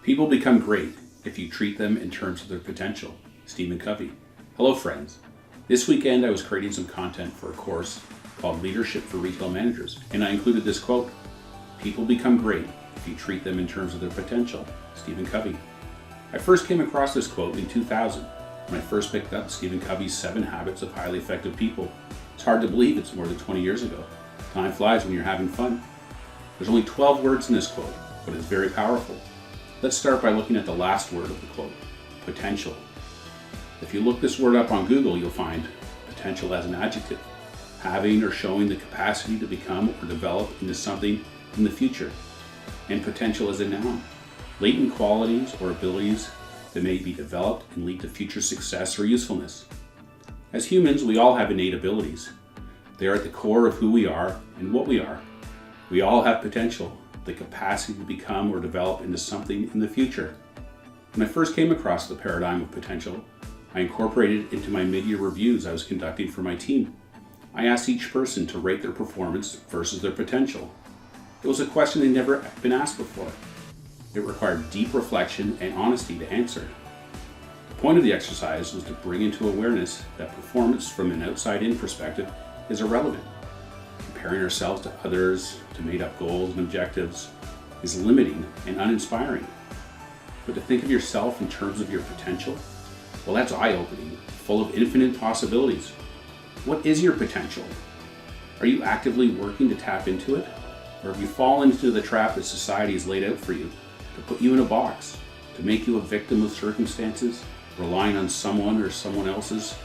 People become great if you treat them in terms of their potential. Stephen Covey. Hello friends. This weekend I was creating some content for a course called Leadership for Retail Managers, and I included this quote: people become great if you treat them in terms of their potential. Stephen Covey. I first came across this quote in 2000 when I first picked up Stephen Covey's 7 Habits of Highly Effective People. It's hard to believe it's more than 20 years ago. Time flies when you're having fun. There's only 12 words in this quote, but it's very powerful. Let's start by looking at the last word of the quote: potential. If you look this word up on Google, you'll find potential as an adjective, having or showing the capacity to become or develop into something in the future, and potential as a noun, latent qualities or abilities that may be developed and lead to future success or usefulness. As humans, we all have innate abilities. They are at the core of who we are and what we are. We all have potential, the capacity to become or develop into something in the future. When I first came across the paradigm of potential, I incorporated it into my mid-year reviews I was conducting for my team. I asked each person to rate their performance versus their potential. It was a question they'd never been asked before. It required deep reflection and honesty to answer. The point of the exercise was to bring into awareness that performance from an outside-in perspective is irrelevant. Comparing ourselves to others, to made-up goals and objectives, is limiting and uninspiring. But to think of yourself in terms of your potential, well, that's eye-opening, full of infinite possibilities. What is your potential? Are you actively working to tap into it? Or have you fallen into the trap that society has laid out for you, to put you in a box, to make you a victim of circumstances, relying on someone or someone else's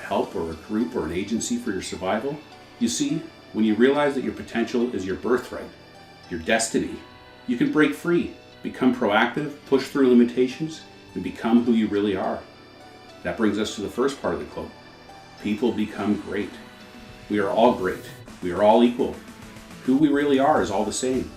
help, or a group or an agency for your survival? You see, when you realize that your potential is your birthright, your destiny, you can break free, become proactive, push through limitations, and become who you really are. That brings us to the first part of the quote. People become great. We are all great. We are all equal. Who we really are is all the same.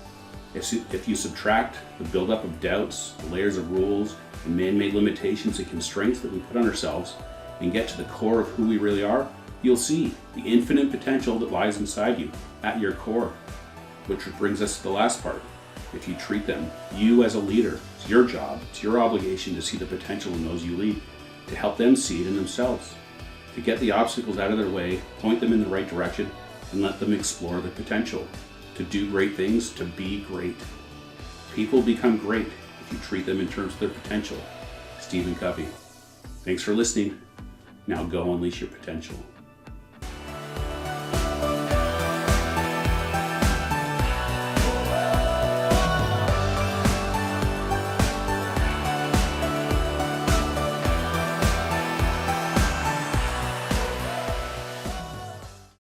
If you subtract the buildup of doubts, the layers of rules, and man-made limitations and constraints that we put on ourselves, and get to the core of who we really are, you'll see the infinite potential that lies inside you, at your core. Which brings us to the last part. If you treat them, you as a leader, it's your job, it's your obligation to see the potential in those you lead, to help them see it in themselves, to get the obstacles out of their way, point them in the right direction, and let them explore their potential, to do great things, to be great. People become great if you treat them in terms of their potential. Stephen Covey. Thanks for listening. Now go unleash your potential.